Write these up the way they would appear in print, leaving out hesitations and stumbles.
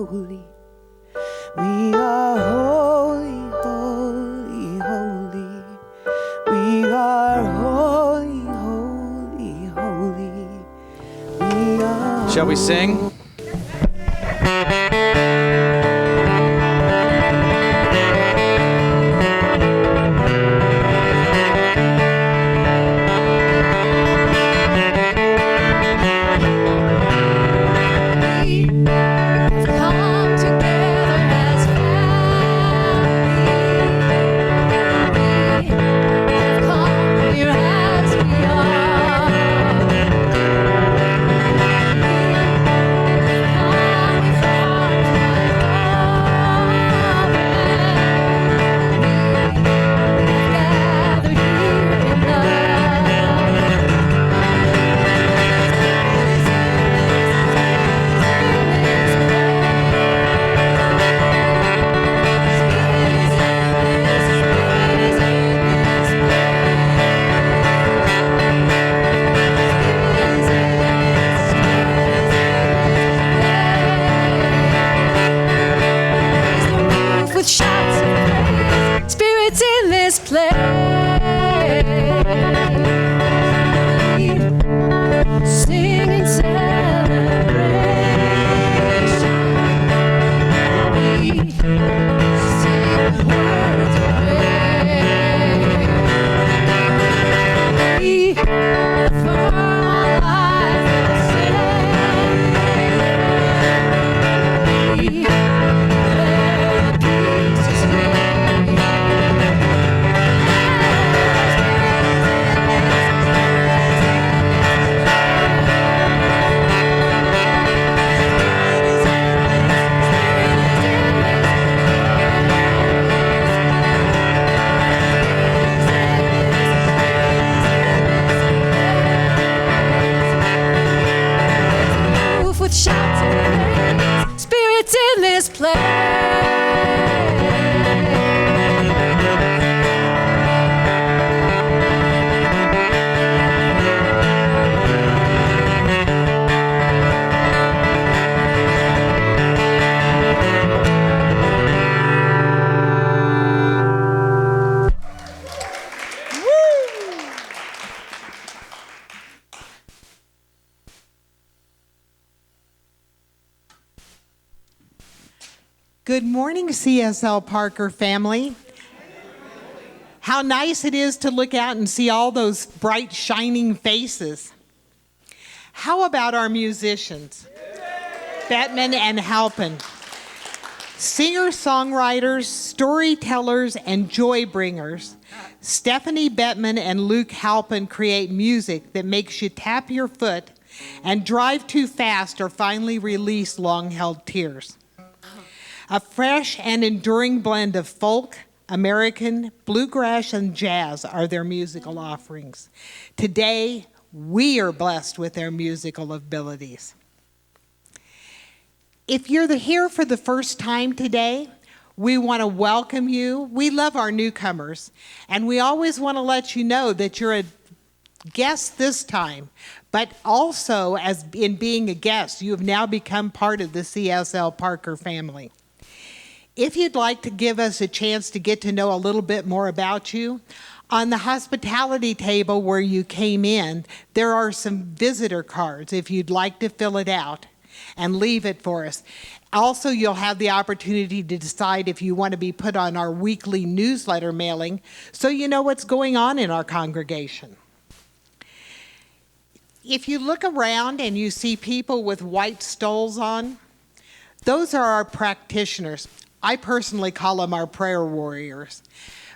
holy. We are holy, holy, holy. We are holy, holy, holy. We are. Shall we sing? Good morning, CSL Parker family. How nice it is to look out and see all those bright, shining faces. How about our musicians? Bettman and Halpin. Singer-songwriters, storytellers, and joy bringers, Stephanie Bettman and Luke Halpin create music that makes you tap your foot and drive too fast or finally release long-held tears. A fresh and enduring blend of folk, American, bluegrass, and jazz are their musical offerings. Today, we are blessed with their musical abilities. If you're here for the first time today, we want to welcome you. We love our newcomers, and we always want to let you know that you're a guest this time, but also as in being a guest, you have now become part of the CSL Parker family. If you'd like to give us a chance to get to know a little bit more about you, on the hospitality table where you came in, there are some visitor cards if you'd like to fill it out and leave it for us. Also, you'll have the opportunity to decide if you want to be put on our weekly newsletter mailing so you know what's going on in our congregation. If you look around and you see people with white stoles on, those are our practitioners. I personally call them our prayer warriors.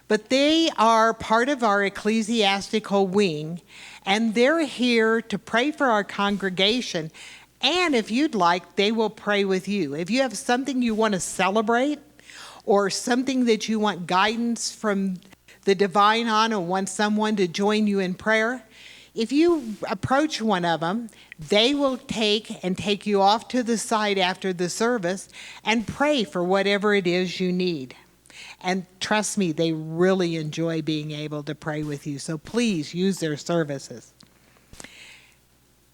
But they are part of our ecclesiastical wing, and they're here to pray for our congregation. And if you'd like, they will pray with you. If you have something you want to celebrate or something that you want guidance from the divine on or want someone to join you in prayer, if you approach one of them, they will take you off to the side after the service and pray for whatever it is you need. And trust me, they really enjoy being able to pray with you. So please use their services.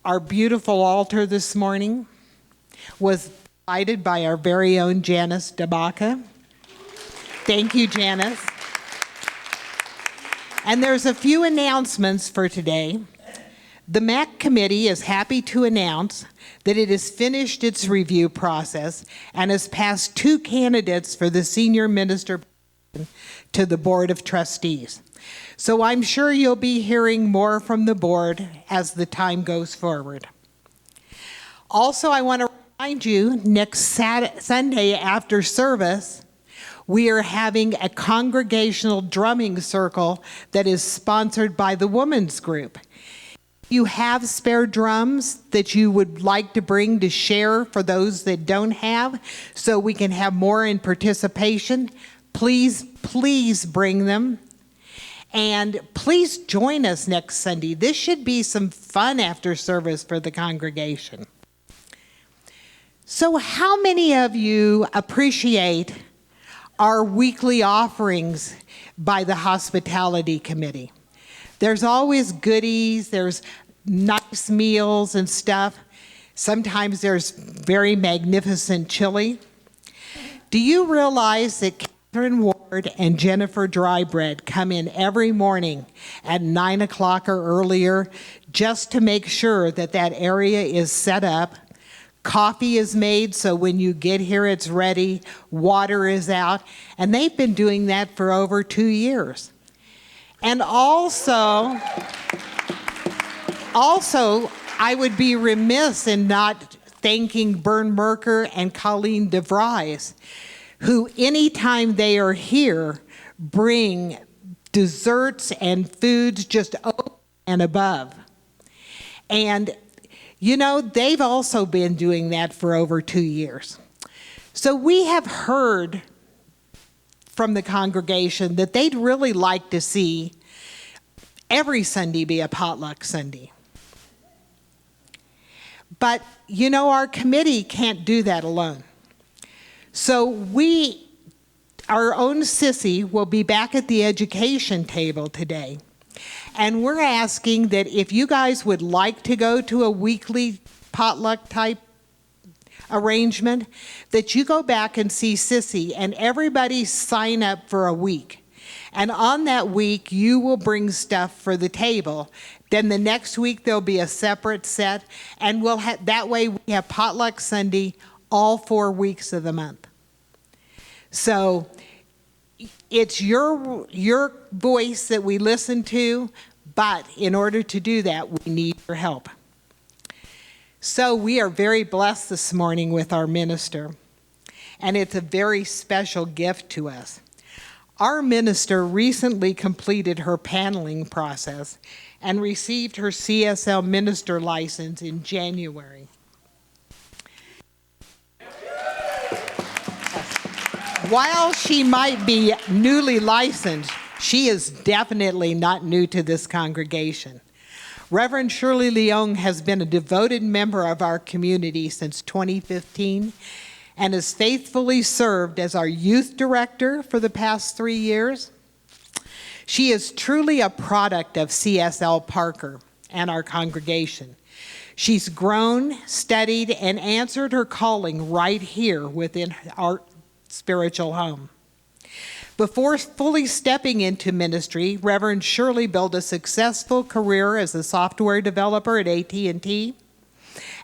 Our beautiful altar this morning was provided by our very own Janice DeBaca. Thank you, Janice. And there's a few announcements for today. The MAC committee is happy to announce that it has finished its review process and has passed 2 candidates for the senior minister to the Board of Trustees. So I'm sure you'll be hearing more from the board as the time goes forward. Also, I want to remind you, next Sunday after service, we are having a congregational drumming circle that is sponsored by the women's group. If you have spare drums that you would like to bring to share for those that don't have, so we can have more in participation, please bring them. And please join us next Sunday. This should be some fun after service for the congregation. So how many of you appreciate our weekly offerings by the hospitality committee? There's always goodies, there's nice meals and stuff. Sometimes there's very magnificent chili. Do you realize that Catherine Ward and Jennifer Drybread come in every morning at 9 o'clock or earlier just to make sure that that area is set up? Coffee is made so when you get here it's ready, water is out, and they've been doing that for over 2 years. And also, I would be remiss in not thanking Bern Merker and Colleen DeVries, who anytime they are here bring desserts and foods just over and above. And you know, they've also been doing that for over 2 years. So we have heard from the congregation that they'd really like to see every Sunday be a potluck Sunday. But, you know, our committee can't do that alone. So our own Sissy will be back at the education table today. And we're asking that if you guys would like to go to a weekly potluck type arrangement, that you go back and see Sissy and everybody sign up for a week. And on that week, you will bring stuff for the table. Then the next week, there'll be a separate set. And that way we have potluck Sunday all 4 weeks of the month. So it's your voice that we listen to, but in order to do that, we need your help. So we are very blessed this morning with our minister, and it's a very special gift to us. Our minister recently completed her paneling process and received her CSL minister license in January. While she might be newly licensed, she is definitely not new to this congregation. Reverend Shirley Leung has been a devoted member of our community since 2015 and has faithfully served as our youth director for the past 3 years. She is truly a product of CSL Parker and our congregation. She's grown, studied, and answered her calling right here within our spiritual home. Before fully stepping into ministry, Reverend Shirley built a successful career as a software developer at AT&T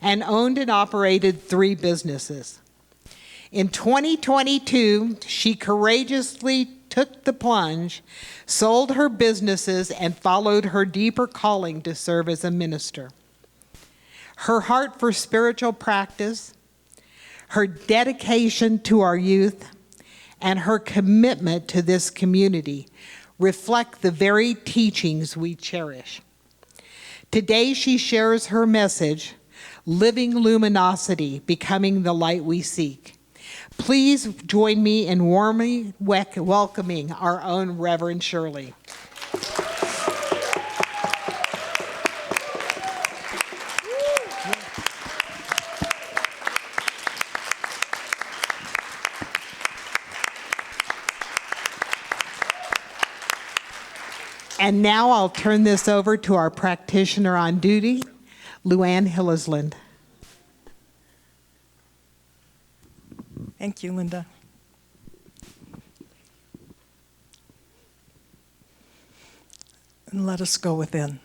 and owned and operated 3 businesses. In 2022, she courageously took the plunge, sold her businesses, and followed her deeper calling to serve as a minister. Her heart for spiritual practice, her dedication to our youth, and her commitment to this community reflect the very teachings we cherish. Today she shares her message, Living Luminosity, Becoming the Light We Seek. Please join me in warmly welcoming our own Reverend Shirley. And now I'll turn this over to our practitioner on duty, Leung Hillisland. Thank you, Linda. And let us go within.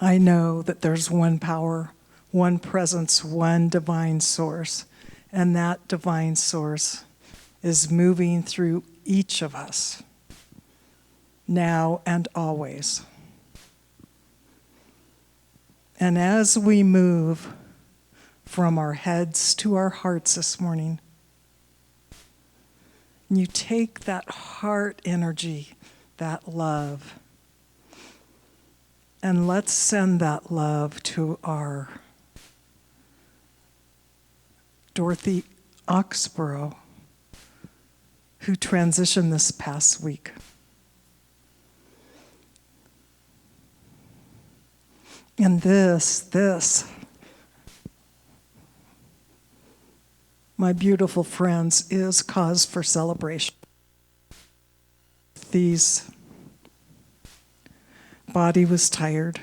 I know that there's one power, one presence, one divine source, and that divine source is moving through each of us, now and always. And as we move from our heads to our hearts this morning, you take that heart energy, that love, and let's send that love to our Dorothy Oxborough, who transitioned this past week. And this, my beautiful friends, is cause for celebration. These body was tired,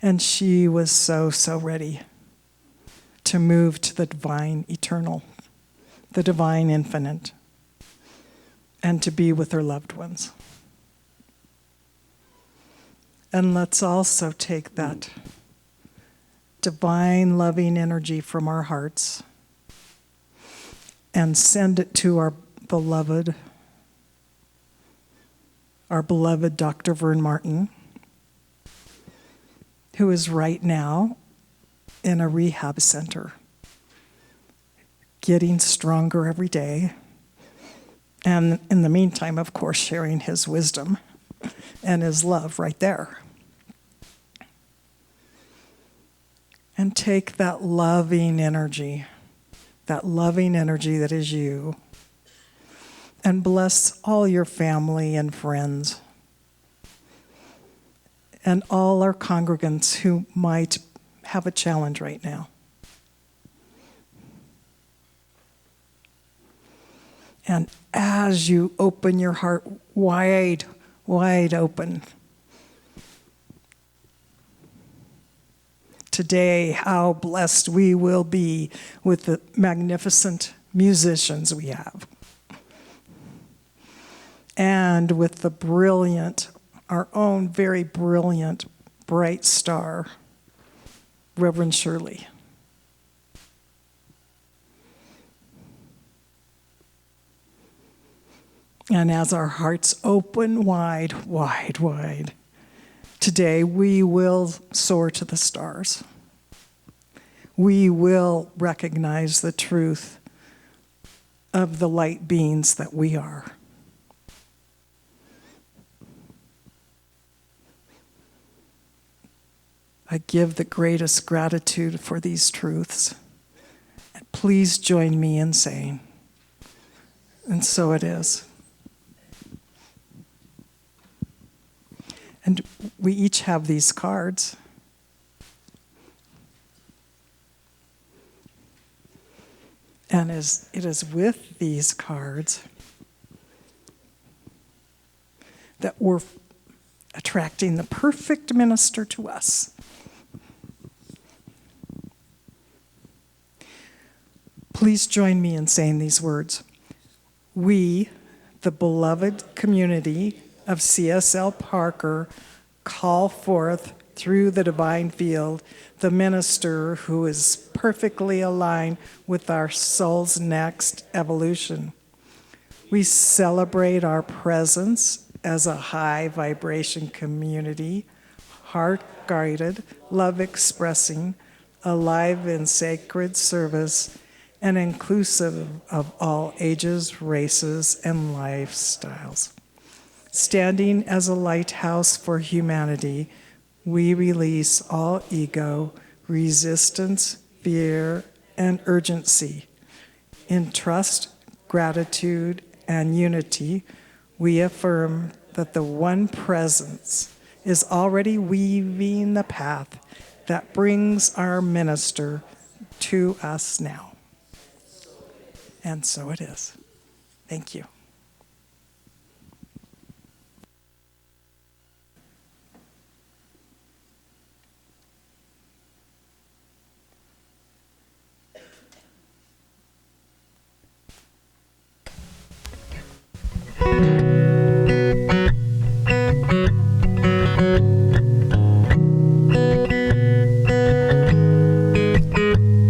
and she was so ready to move to the divine eternal, the divine infinite, and to be with her loved ones. And let's also take that divine loving energy from our hearts and send it to our beloved Dr. Vern Martin, who is right now in a rehab center, getting stronger every day, and in the meantime, of course, sharing his wisdom and his love right there. And take that loving energy that is you, and bless all your family and friends, and all our congregants who might have a challenge right now. And as you open your heart wide open, today, how blessed we will be with the magnificent musicians we have, and with the brilliant, our own very brilliant, bright star, Reverend Shirley. And as our hearts open wide, today we will soar to the stars. We will recognize the truth of the light beings that we are. I give the greatest gratitude for these truths. Please join me in saying, and so it is. And we each have these cards. And it is with these cards that we're attracting the perfect minister to us. Please join me in saying these words. We, the beloved community of CSL Parker, call forth through the divine field the minister who is perfectly aligned with our soul's next evolution. We celebrate our presence as a high vibration community, heart-guided, love-expressing, alive in sacred service, and inclusive of all ages, races, and lifestyles. Standing as a lighthouse for humanity, we release all ego, resistance, fear, and urgency. In trust, gratitude, and unity, we affirm that the one presence is already weaving the path that brings our minister to us now. And so it is. Thank you.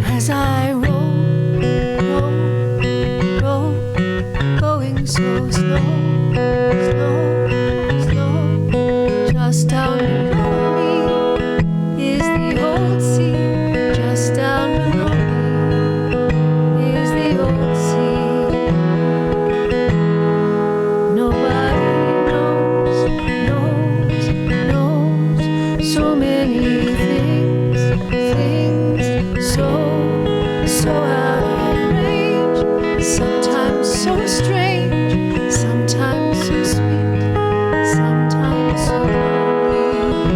As I roll, going so slow, just down below me is the old sea. Just down below me is the old sea. Nobody knows so many things, so out of range, sometimes so strange, sometimes so sweet, sometimes so lonely.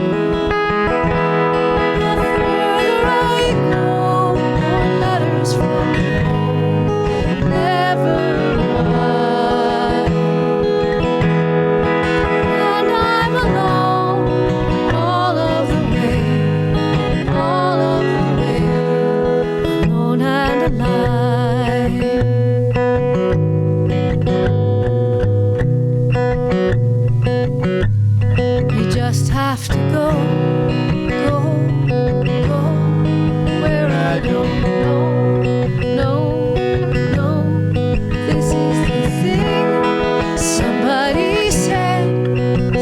The further I go, more letters from home, never arrive, and I'm alone all of the way, alone and alive. We just have to go where I don't know. This is the thing. Somebody said,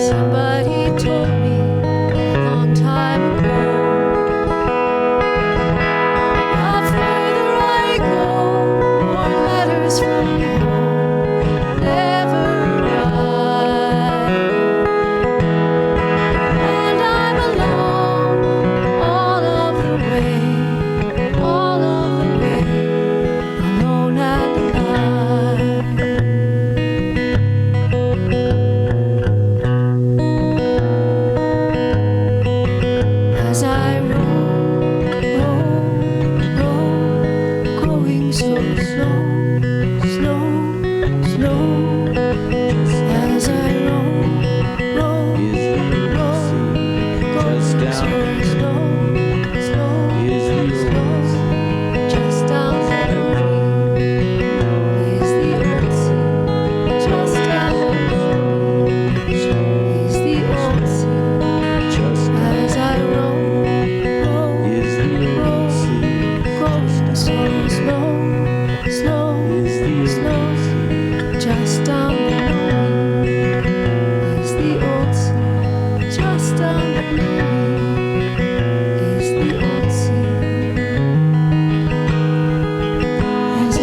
somebody told me a long time ago. The further I go, more letters from home never arrive, and I'm alone all of the way, alone and alive. As I roll, going so slow. As I roll, going so slow. Just down below me is the old sea. Just down below me is the old sea. As I roll, going so slow. Just down below me is the old sea. Just down below me is the old sea. As I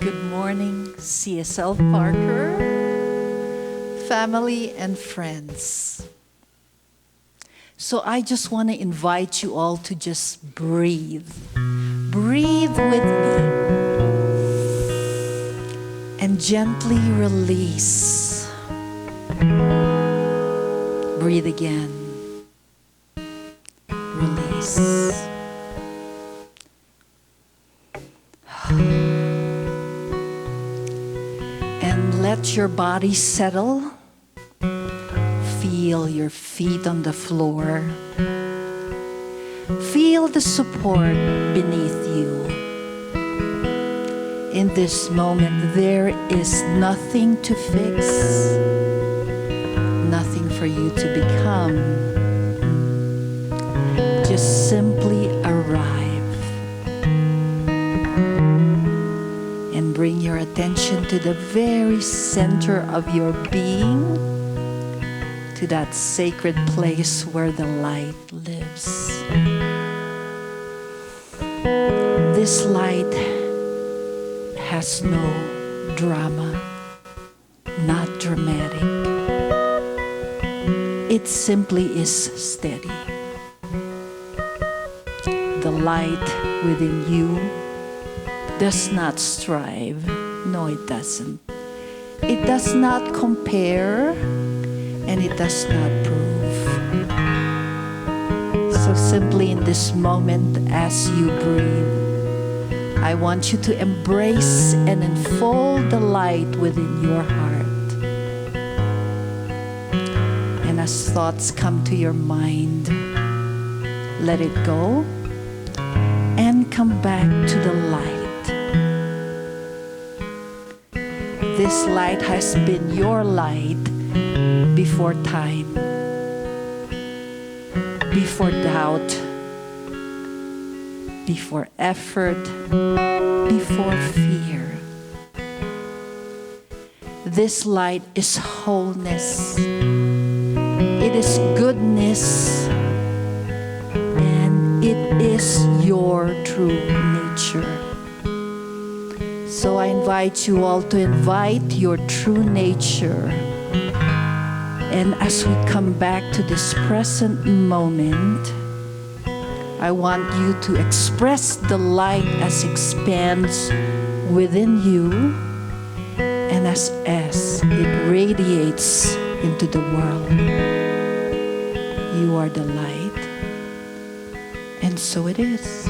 Good morning, CSL Parker, family and friends. So I just want to invite you all to just breathe. Breathe with me. And gently release. Breathe again. Release. And let your body settle. Feel your feet on the floor. Feel the support beneath you. In this moment, there is nothing to fix, nothing for you to become. Just simply arrive and bring your attention to the very center of your being, to that sacred place where the light lives. This light has no drama, not dramatic. It simply is steady. The light within you does not strive. No, it doesn't. It does not compare, and it does not prove. So simply in this moment, as you breathe, I want you to embrace and enfold the light within your heart. And as thoughts come to your mind, let it go and come back to the light. This light has been your light before time, before doubt, before effort, before fear. This light is wholeness. It is goodness. And it is your true nature. So I invite you all to invite your true nature. And as we come back to this present moment, I want you to express the light as it expands within you and as it radiates into the world. You are the light, and so it is.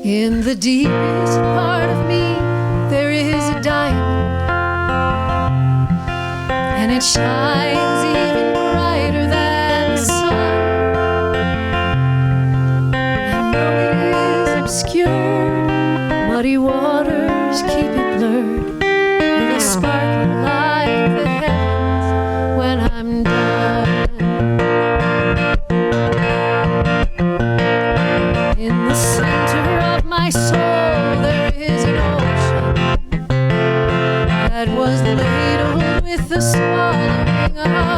In the deepest part of me, there is a diamond, and it shines even brighter than the sun. And though it is obscured, muddy waters keep it blurred. It'll sparkle like the heavens when I'm done. In the center of my soul, there is an ocean that was ladled with the swallowing of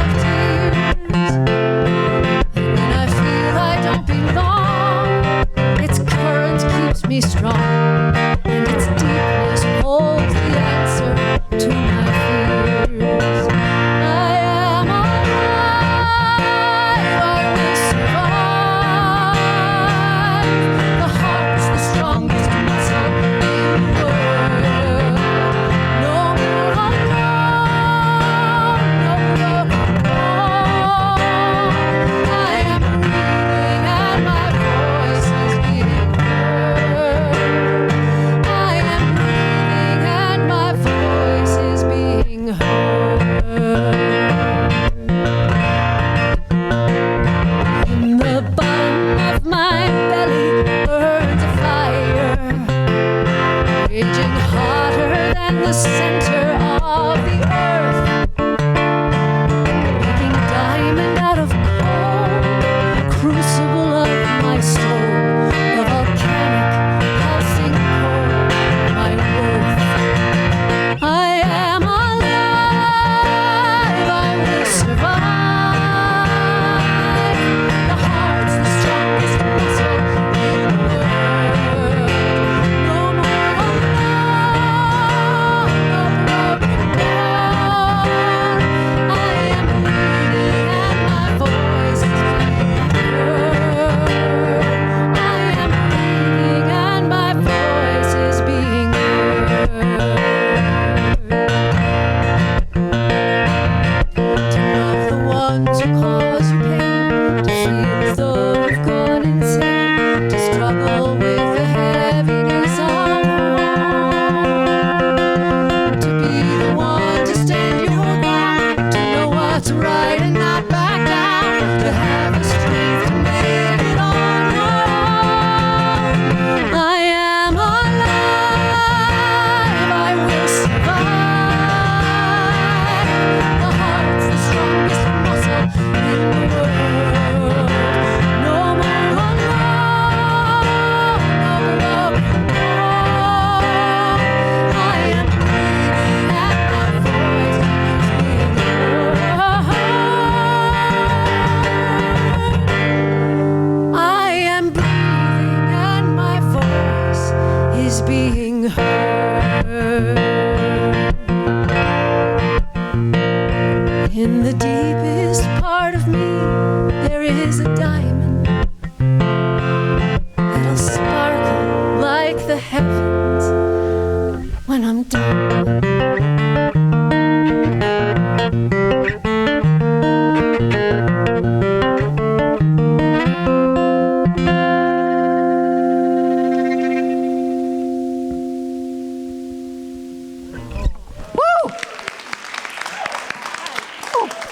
fight and not back down, to have the strength to make it on our own. I am alive, I will survive. The heart's the strongest muscle in the world. No more alone, no broken heart. I am breathing and my voice is being heard. I am breathing and my voice is being heard. In the deepest part of me, there is a diamond that'll sparkle like the heavens when I'm done.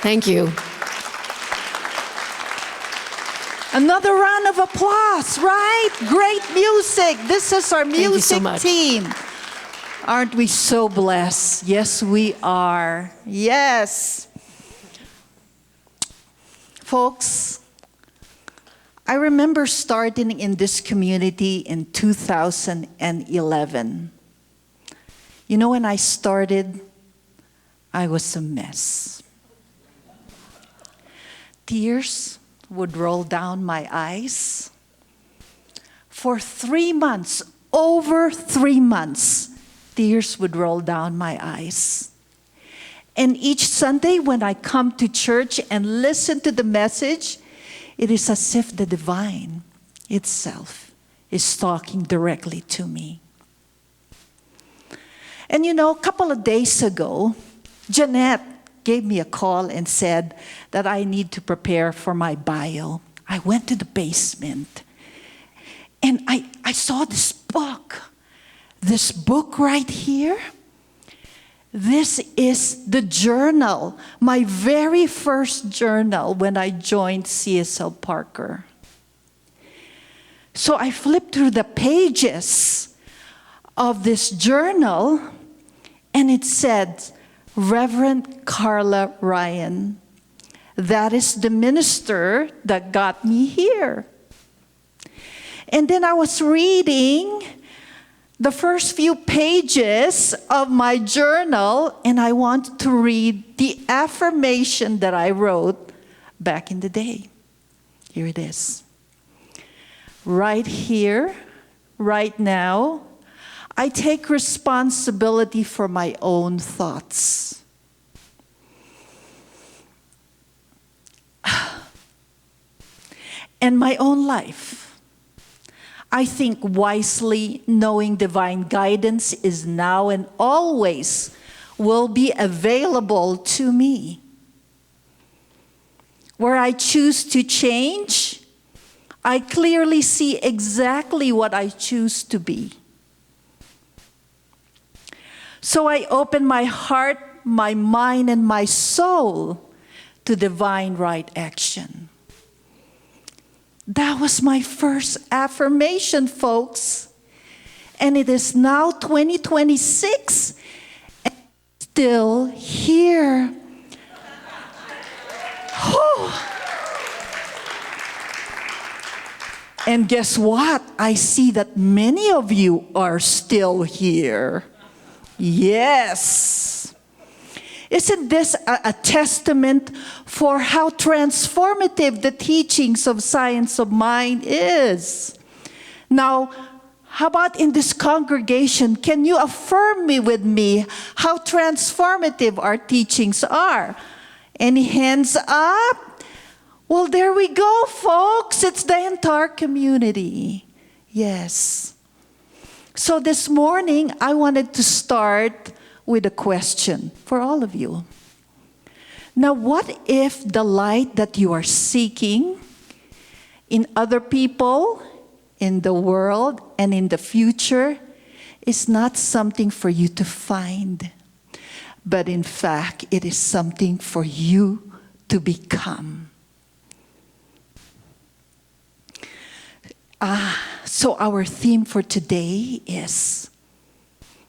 Thank you. Another round of applause, right? Great music. This is our you so music much. team. Aren't we so blessed? Yes, we are. Yes. Folks, I remember starting in this community in 2011. You know, when I started, I was a mess. Tears would roll down my eyes. For 3 months, over 3 months, tears would roll down my eyes. And each Sunday when I come to church and listen to the message, it is as if the divine itself is talking directly to me. And you know, a couple of days ago, Jeanette gave me a call and said that I need to prepare for my bio. I went to the basement and I saw this book right here. This is the journal, my very first journal when I joined CSL Parker. So I flipped through the pages of this journal and it said, Reverend Carla Ryan. That is the minister that got me here. And then I was reading the first few pages of my journal, and I wanted to read the affirmation that I wrote back in the day. Here it is. Right here, right now, I take responsibility for my own thoughts. And my own life. I think wisely, knowing divine guidance is now and always will be available to me. Where I choose to change, I clearly see exactly what I choose to be. So I open my heart, my mind, and my soul to divine right action. That was my first affirmation, folks. And it is now 2026 and still here. And guess what? I see that many of you are still here. Yes. Isn't this a testament for how transformative the teachings of Science of Mind is? Now, how about in this congregation, can you affirm with me how transformative our teachings are? Any hands up? Well, there we go, folks. It's the entire community. Yes. So this morning, I wanted to start with a question for all of you. Now, what if the light that you are seeking in other people, in the world, and in the future is not something for you to find, but in fact, it is something for you to become. So our theme for today is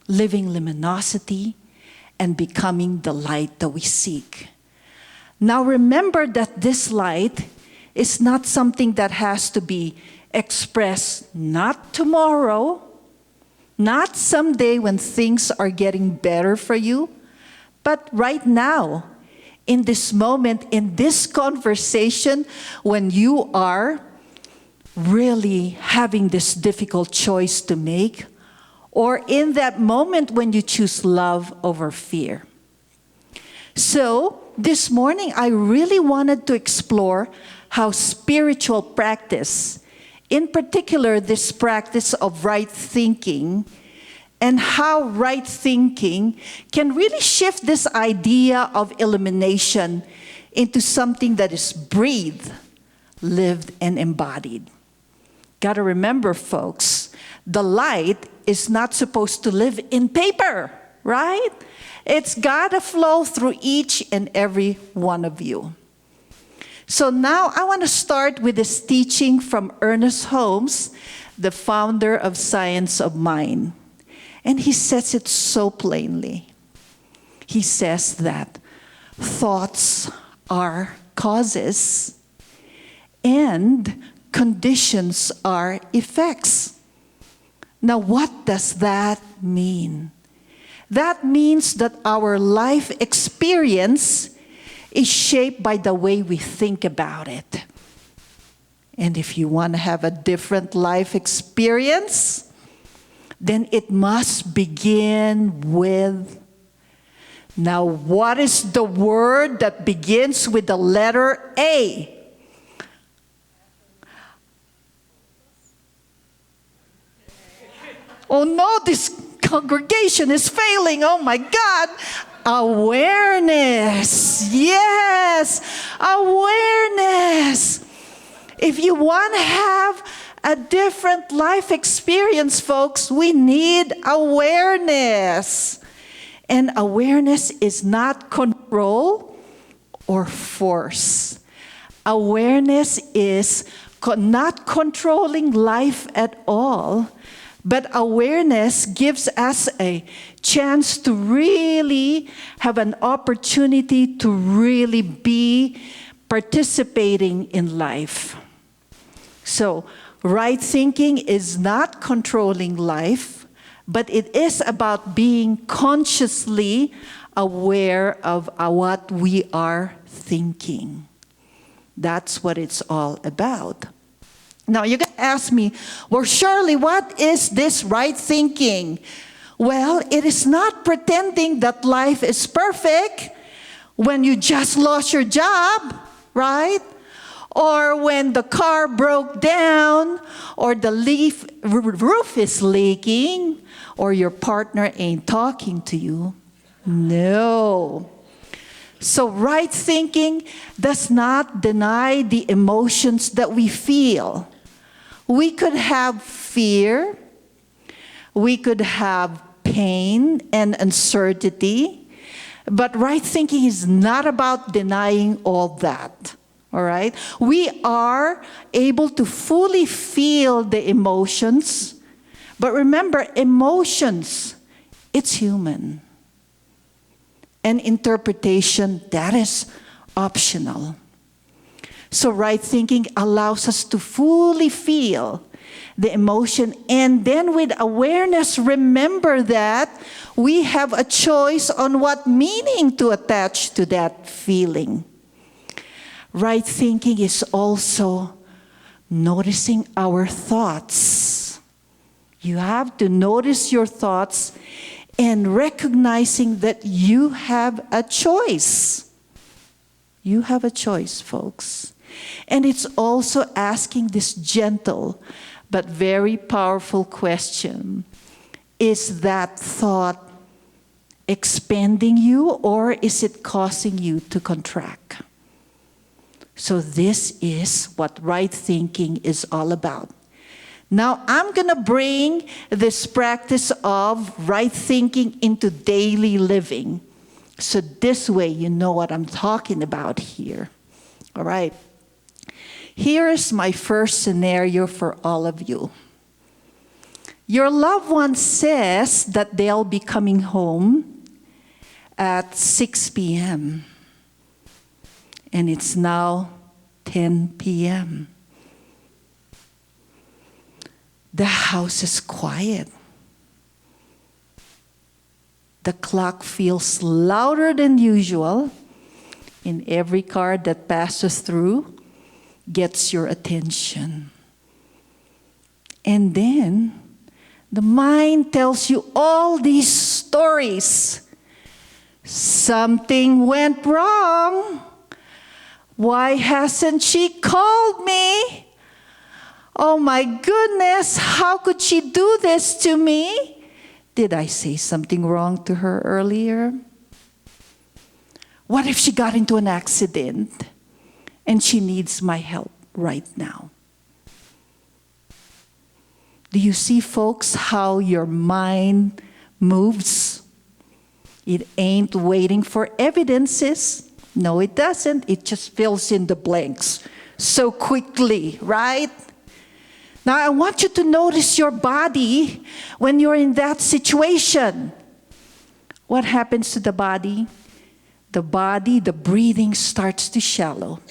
living luminosity and becoming the light that we seek. Now remember that this light is not something that has to be expressed not tomorrow, not someday when things are getting better for you, but right now, in this moment, in this conversation, when you are really having this difficult choice to make, or in that moment when you choose love over fear. So, this morning I really wanted to explore how spiritual practice, in particular this practice of right thinking, and how right thinking can really shift this idea of illumination into something that is breathed, lived, and embodied. Gotta remember, folks, the light is not supposed to live in paper, right? It's gotta flow through each and every one of you. So now I want to start with this teaching from Ernest Holmes, the founder of Science of Mind. And he says it so plainly. He says that thoughts are causes and conditions are effects. Now, what does that mean? That means that our life experience is shaped by the way we think about it. And if you want to have a different life experience, then it must begin with. Now, what is the word that begins with the letter A? Oh no, this congregation is failing. Oh my God. Awareness. Yes, awareness. If you want to have a different life experience, folks, we need awareness. And awareness is not control or force. Awareness is not controlling life at all, but awareness gives us a chance to really have an opportunity to really be participating in life. So, right thinking is not controlling life, but it is about being consciously aware of what we are thinking. That's what it's all about. Now, you're going to ask me, well, Shirley, what is this right thinking? Well, it is not pretending that life is perfect when you just lost your job, right? Or when the car broke down, or the roof is leaking, or your partner ain't talking to you. No. So right thinking does not deny the emotions that we feel. We could have fear, we could have pain and uncertainty, but right thinking is not about denying all that. All right? We are able to fully feel the emotions, but remember, emotions, it's human. And interpretation, that is optional. So right thinking allows us to fully feel the emotion, and then with awareness, remember that we have a choice on what meaning to attach to that feeling. Right thinking is also noticing our thoughts. You have to notice your thoughts and recognizing that you have a choice. You have a choice, folks. And it's also asking this gentle but very powerful question. Is that thought expanding you, or is it causing you to contract? So this is what right thinking is all about. Now, I'm going to bring this practice of right thinking into daily living. So this way you know what I'm talking about here. All right. Here is my first scenario for all of you. Your loved one says that they'll be coming home at 6 p.m. and it's now 10 p.m. The house is quiet. The clock feels louder than usual, and every car that passes through gets your attention. And then the mind tells you all these stories. Something went wrong. Why hasn't she called me? Oh my goodness, how could she do this to me? Did I say something wrong to her earlier? What if she got into an accident and she needs my help right now? Do you see, folks, how your mind moves? It ain't waiting for evidences. No, it doesn't. It just fills in the blanks so quickly, right? Now, I want you to notice your body when you're in that situation. What happens to the body? The breathing starts to shallow.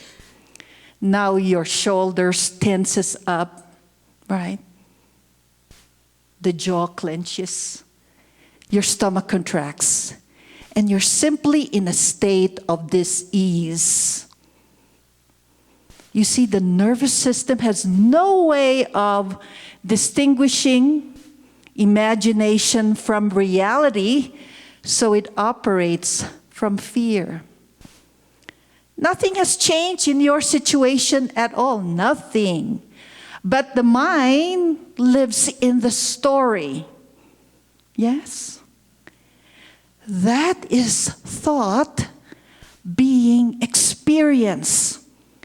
Now your shoulders tenses up, right? The jaw clenches. Your stomach contracts. And you're simply in a state of dis-ease. You see, the nervous system has no way of distinguishing imagination from reality, so it operates from fear. Nothing has changed in your situation at all, nothing. But the mind lives in the story. Yes? That is thought being experienced.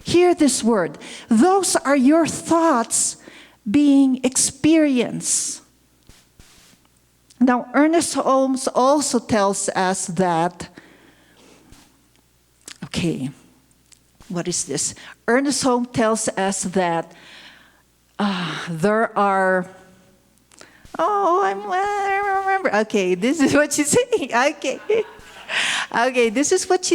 Hear this word. Those are your thoughts being experienced. Now, Ernest Holmes also tells us that, okay, what is this? Ernest Holmes tells us that there are, I remember. Okay, this is what she's saying. Okay, this is what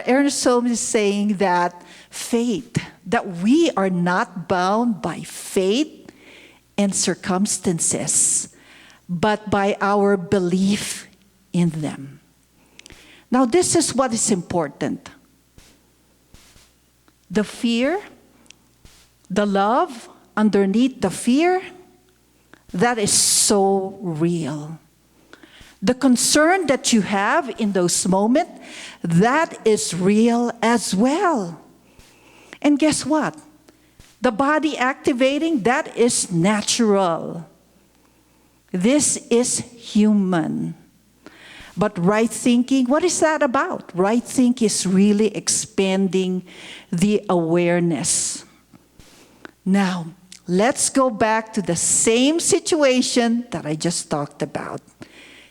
Ernest Holmes is saying, that fate, that we are not bound by fate and circumstances, but by our belief in them. Now, this is what is important. The fear, the love underneath the fear, that is so real. The concern that you have in those moments, that is real as well. And guess what? The body activating, that is natural. This is human. But right thinking, what is that about? Right thinking is really expanding the awareness. Now, let's go back to the same situation that I just talked about.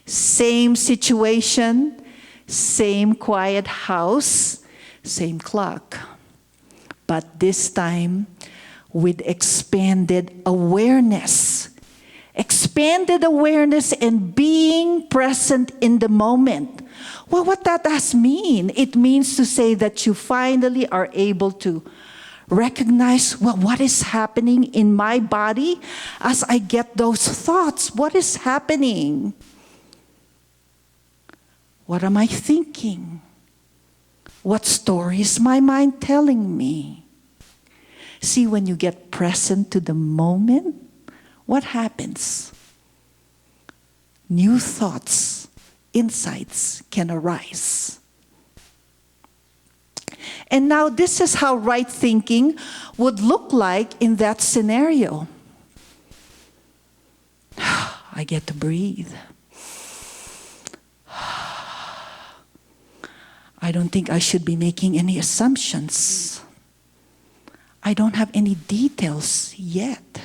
Same situation, same quiet house, same clock. But this time with expanded awareness. Expanded awareness and being present in the moment. Well, what that does mean? It means to say that you finally are able to recognize, well, what is happening in my body as I get those thoughts? What is happening? What am I thinking? What story is my mind telling me? See, when you get present to the moment, what happens? New thoughts, insights can arise. And now this is how right thinking would look like in that scenario. I get to breathe. I don't think I should be making any assumptions. I don't have any details yet.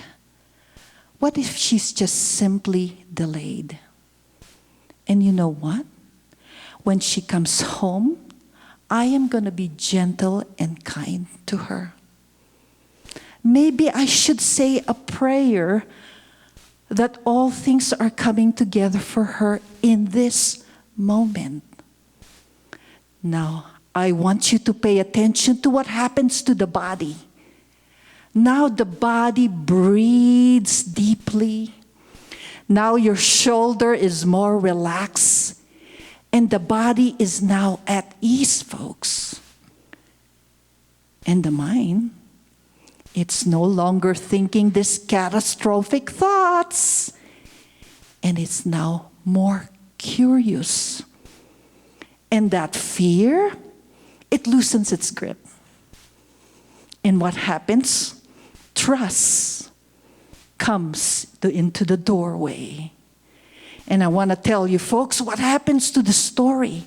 What if she's just simply delayed? And you know what? when she comes home, I am going to be gentle and kind to her. Maybe I should say a prayer that all things are coming together for her in this moment. Now, I want you to pay attention to what happens to the body. Now the body breathes deeply. Now your shoulder is more relaxed. And the body is now at ease, folks. And the mind, it's no longer thinking these catastrophic thoughts. And it's now more curious. And that fear, it loosens its grip. And what happens? Trust comes into the doorway. And I want to tell you, folks, what happens to the story?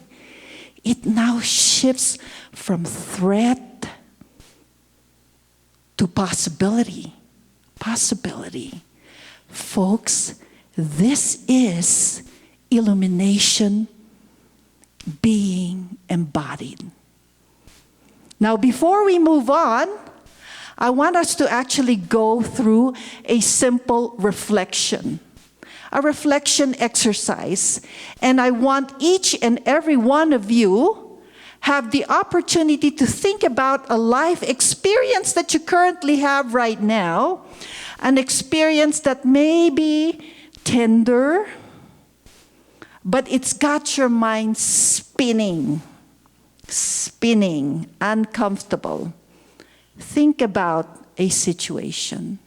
It now shifts from threat to possibility. Possibility. Folks, this is illumination being embodied. Now, before we move on, I want us to actually go through a simple reflection. A reflection exercise. And I want each and every one of you have the opportunity to think about a life experience that you currently have right now. An experience that may be tender, but it's got your mind spinning, uncomfortable. Think about a situation.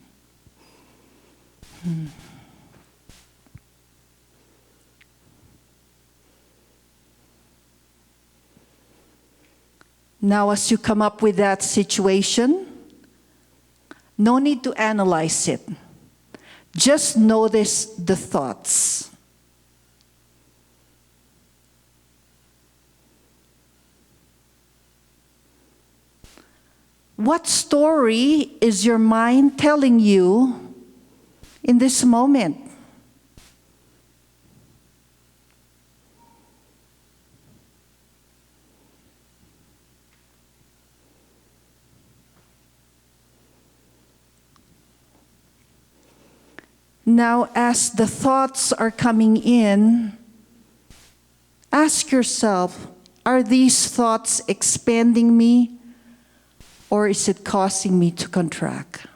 Now, as you come up with that situation, no need to analyze it. Just notice the thoughts. What story is your mind telling you in this moment? Now, as the thoughts are coming in, ask yourself, are these thoughts expanding me, or is it causing me to contract?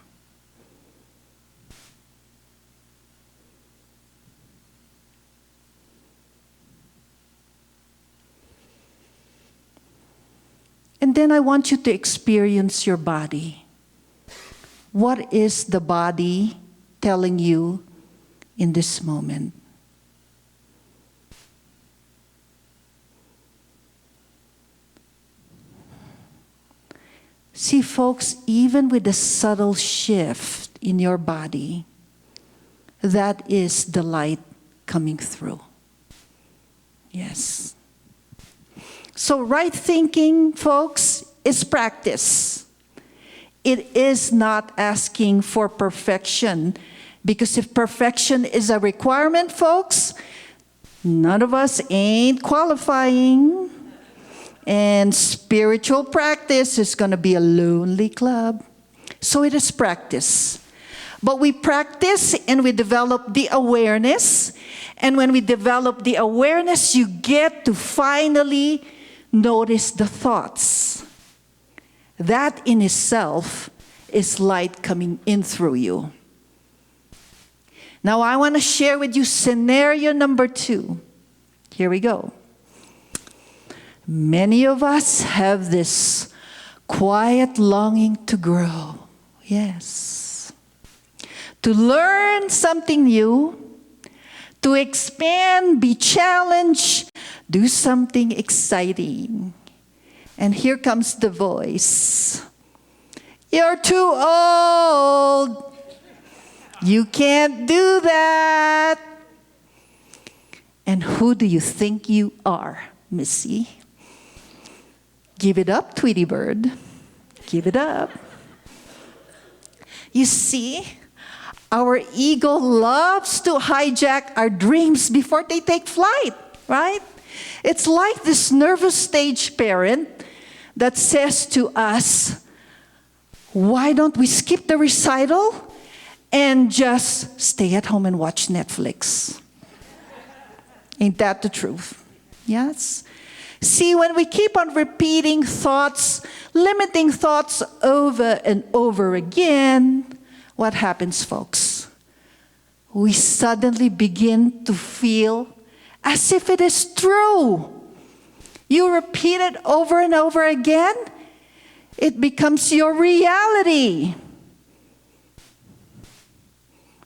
And then I want you to experience your body. What is the body telling you in this moment? See, folks, even with a subtle shift in your body, that is the light coming through. Yes. So right thinking, folks, is practice. It is not asking for perfection, because if perfection is a requirement, folks, none of us ain't qualifying. And spiritual practice is going to be a lonely club. So it is practice. But we practice and we develop the awareness. And when we develop the awareness, you get to finally notice the thoughts. That in itself is light coming in through you. Now I want to share with you scenario number 2. Here we go. Many of us have this quiet longing to grow. Yes. To learn something new, to expand, be challenged, do something exciting. And here comes the voice. You're too old. You can't do that. And who do you think you are, Missy? Give it up, Tweety Bird. Give it up. You see, our ego loves to hijack our dreams before they take flight, right? It's like this nervous stage parent that says to us, why don't we skip the recital and just stay at home and watch Netflix? Ain't that the truth? Yes? See, when we keep on repeating thoughts, limiting thoughts over and over again, what happens, folks? We suddenly begin to feel as if it is true. You repeat it over and over again, it becomes your reality.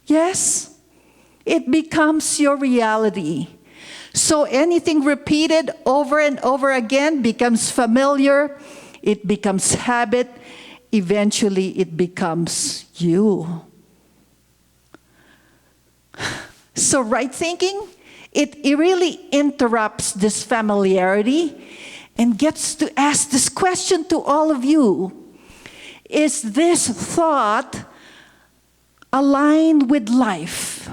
Yes? It becomes your reality. So anything repeated over and over again becomes familiar, it becomes habit, eventually it becomes you. So right thinking, it really interrupts this familiarity and gets to ask this question to all of you. Is this thought aligned with life?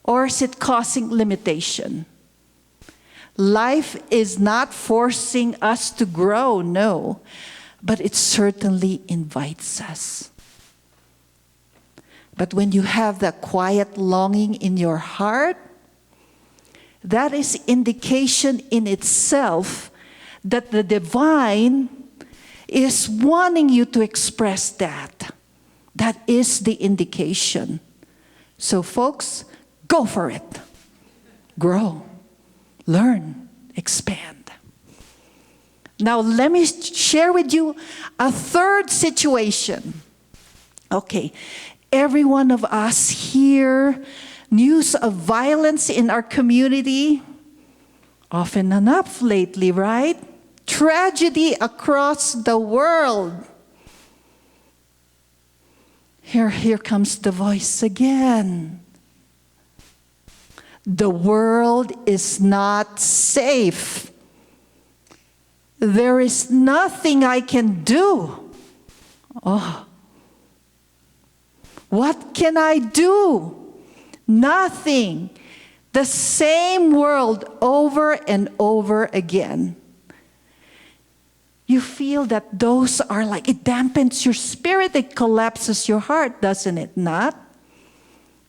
Or is it causing limitation? Life is not forcing us to grow, no, but it certainly invites us. But when you have that quiet longing in your heart, that is indication in itself that the divine is wanting you to express that. That is the indication. So folks, go for it. Grow, learn, expand. Now let me share with you a third situation. Okay, every one of us hear news of violence in our community, often enough lately, right? Tragedy across the world. Here comes the voice again. The world is not safe. There is nothing I can do. Oh, what can I do? Nothing. The same world over and over again. You feel that those are like, it dampens your spirit, it collapses your heart, doesn't it not?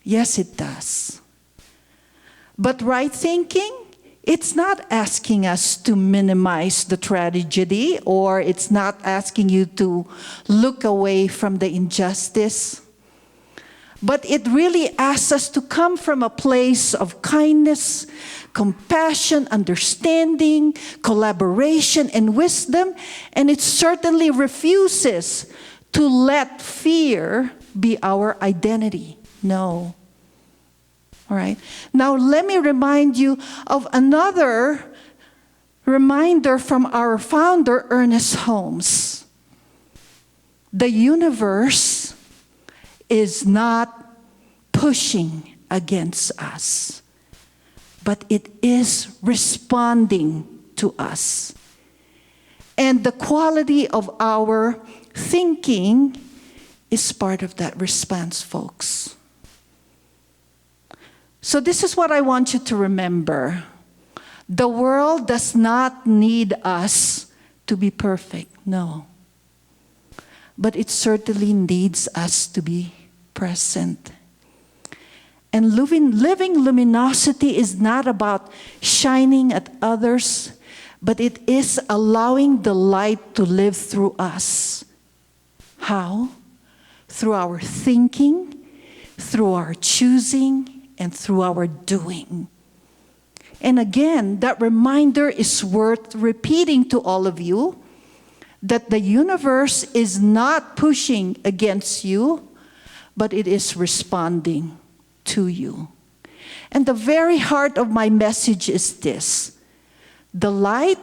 Yes, it does. But right thinking, it's not asking us to minimize the tragedy, or it's not asking you to look away from the injustice. But it really asks us to come from a place of kindness, compassion, understanding, collaboration, and wisdom. And it certainly refuses to let fear be our identity. No. All right. Now let me remind you of another reminder from our founder, Ernest Holmes. The universe is not pushing against us, but it is responding to us. And the quality of our thinking is part of that response, folks. So this is what I want you to remember. The world does not need us to be perfect, no. But it certainly needs us to be present. And living luminosity is not about shining at others, but it is allowing the light to live through us. How? Through our thinking, through our choosing, and through our doing. And again, that reminder is worth repeating to all of you, that the universe is not pushing against you, but it is responding to you. And the very heart of my message is this: the light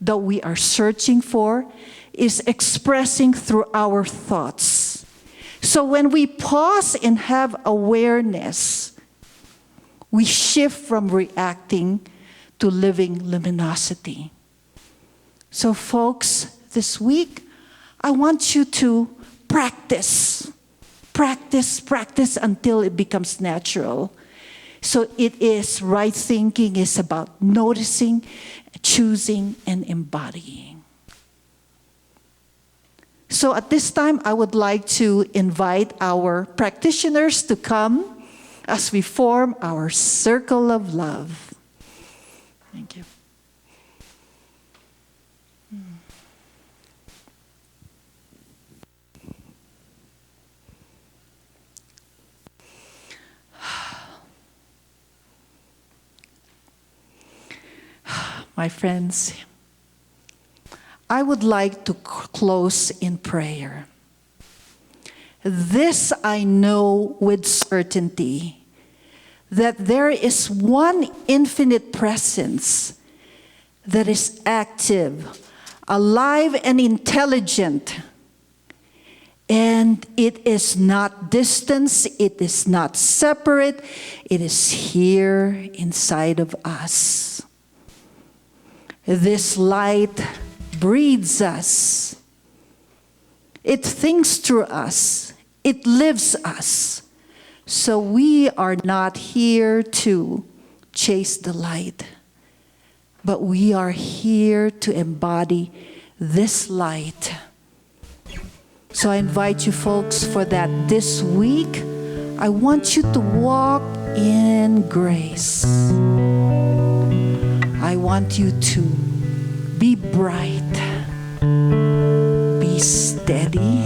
that we are searching for is expressing through our thoughts. So when we pause and have awareness, we shift from reacting to living luminosity. So folks, this week, I want you to practice until it becomes natural. So it is right thinking is about noticing, choosing, and embodying. So at this time, I would like to invite our practitioners to come as we form our circle of love. Thank you. My friends, I would like to close in prayer. This I know with certainty, that there is one infinite presence that is active, alive, and intelligent. And it is not distant, it is not separate, it is here inside of us. This light breathes us. It thinks through us. It lives us. So we are not here to chase the light, but we are here to embody this light. So I invite you folks for that this week. I want you to walk in grace. I want you to be bright, be steady,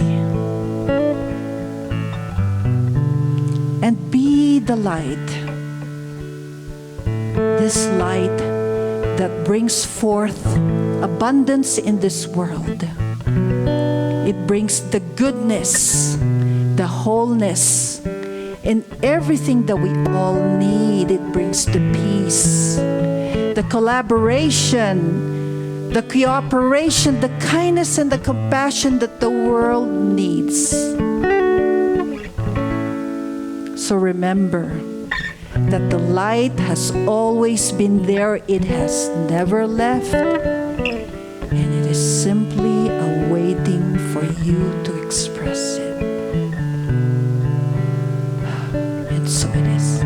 and be the light. This light that brings forth abundance in this world. It brings the goodness, the wholeness, and everything that we all need. It brings the peace, the collaboration, the cooperation, the kindness, and the compassion that the world needs. So remember that the light has always been there. It has never left. And it is simply awaiting for you to express it. And so it is.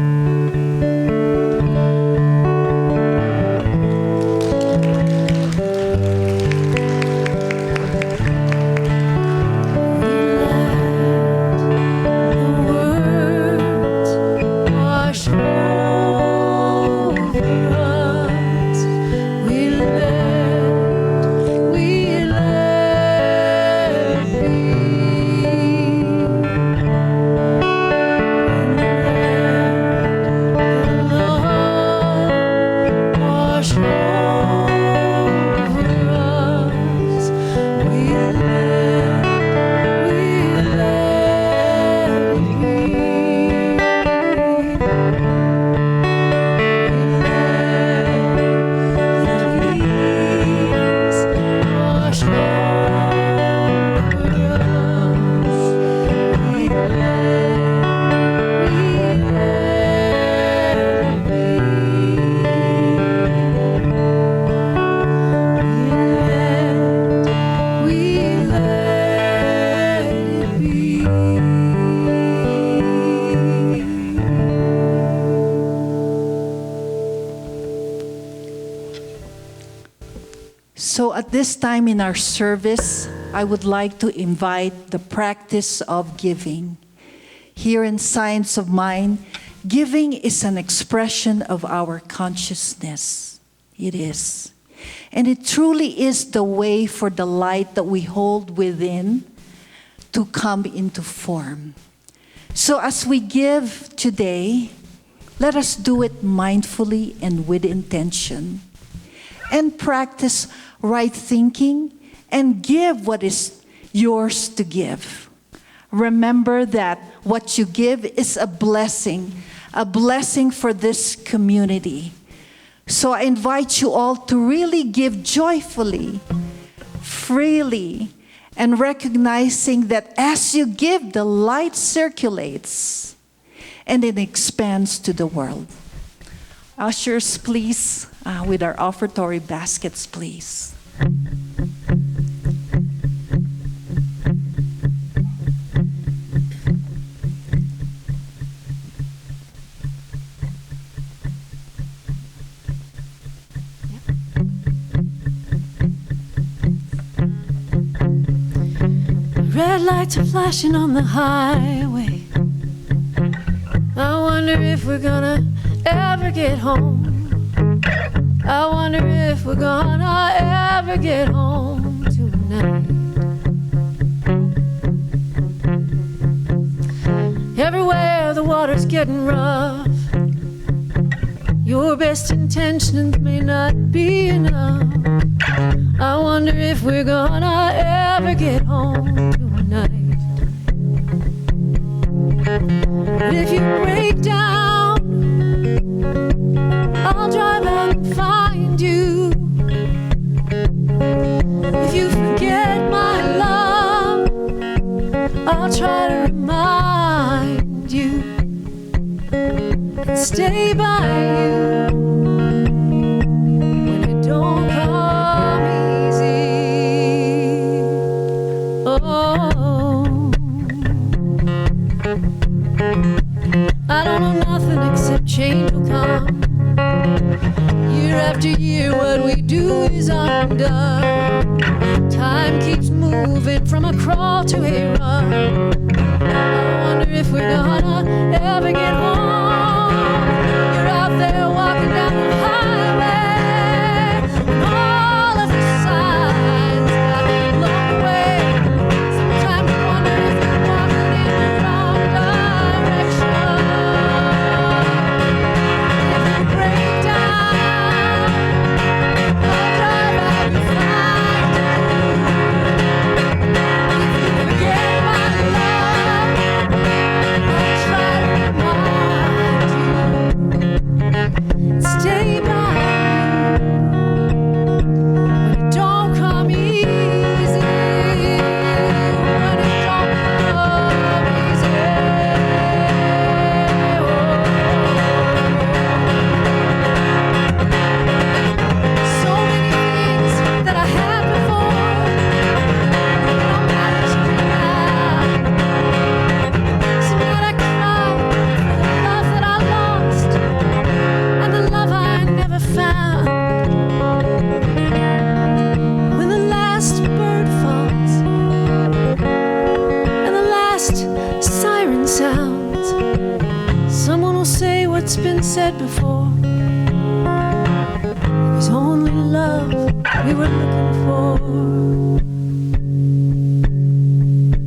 So at this time in our service, I would like to invite the practice of giving. Here in Science of Mind, giving is an expression of our consciousness. It is. And it truly is the way for the light that we hold within to come into form. So as we give today, let us do it mindfully and with intention. And practice right thinking and give what is yours to give. Remember that what you give is a blessing for this community. So I invite you all to really give joyfully, freely, and recognizing that as you give, the light circulates and it expands to the world. Ushers, please, with our offertory baskets, please. lights are flashing on the highway. I wonder if we're gonna ever get home. I wonder if we're gonna ever get home tonight. Everywhere the water's getting rough. Your best intentions may not be enough. I wonder if we're gonna ever get home tonight. But if you break down, I'll drive out and find you. If you forget my love, I'll try to remind you and stay by you when it don't come easy. Oh, I don't know nothing except change will come. Year after year, what we do is undone. Time keeps moving from a crawl to a run. I wonder if we're gonna ever get home. You're out there walking down the highway, and all of the signs got blown away. Sometimes I wonder if you're walking in the wrong direction. If you break down, I'll drive out and find you. If you forget my love, I'll try to remind you. Stay by you when it don't come easy. When it don't come easy. So many things that I had before don't matter to me now. So that I cry for the love that I lost and the love I never found. When the last bird falls and the last siren sounds, someone will say what's been said before. It was only love we were looking for.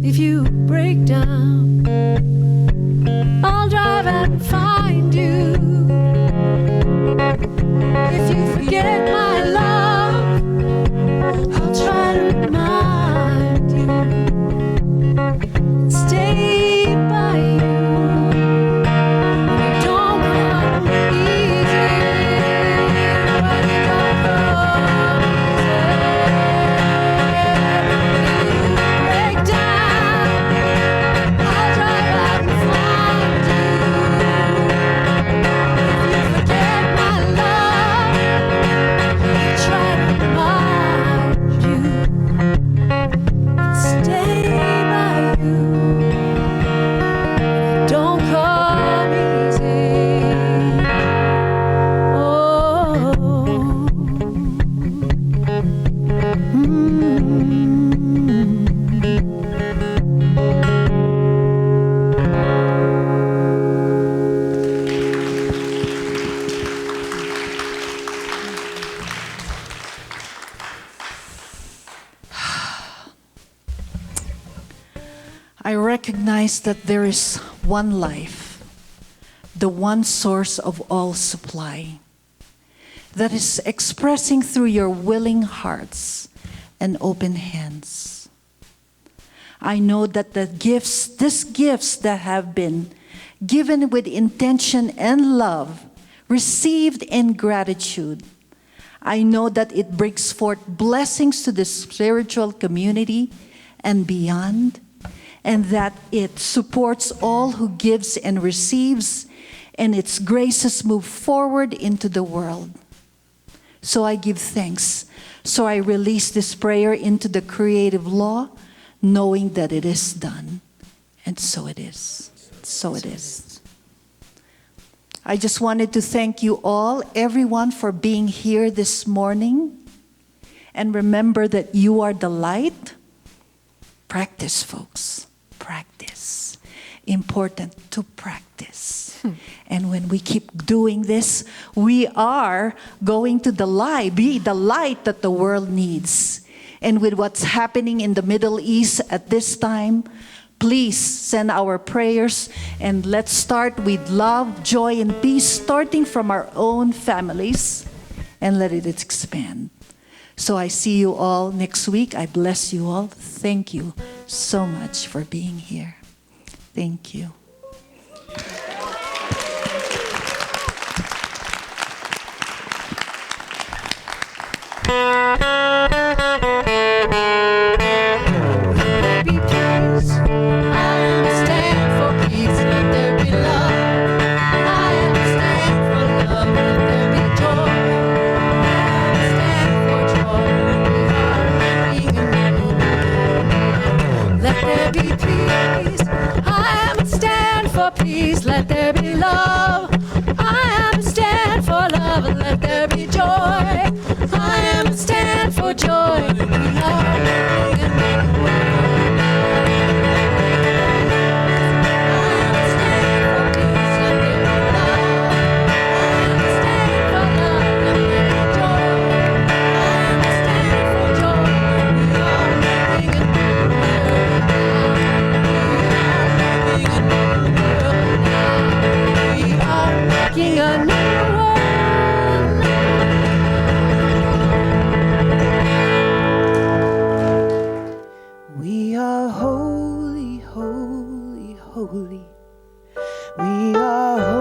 If you break down, I'll drive out and find you. If you forget my love, I'll try to remind you. Stay by you when it don't come easy. When it don't come easy. You break down, I'll drive out and find you. If you forget my love, I'll try to remind you and stay by you. Don't come easy. Oh. I recognize that there is one life, the one source of all supply, that is expressing through your willing hearts and open hands. I know that these gifts that have been given with intention and love, received in gratitude, I know that it brings forth blessings to the spiritual community and beyond, and that it supports all who gives and receives, and its graces move forward into the world. So I give thanks. So I release this prayer into the creative law, knowing that it is done. And so it is. So it is. I just wanted to thank you all, everyone, for being here this morning. And remember that you are the light. Practice, folks. Practice. Important to practice. And when we keep doing this, we are going to be the light that the world needs. And with what's happening in the Middle East at this time, please send our prayers, and let's start with love, joy, and peace, starting from our own families, and let it expand. So I see you all next week. I bless you all. Thank you so much for being here. Thank you. Peace, let there be love. I am a stand for love, and let there be joy. I am a stand for joy. We are holy, holy, holy. We are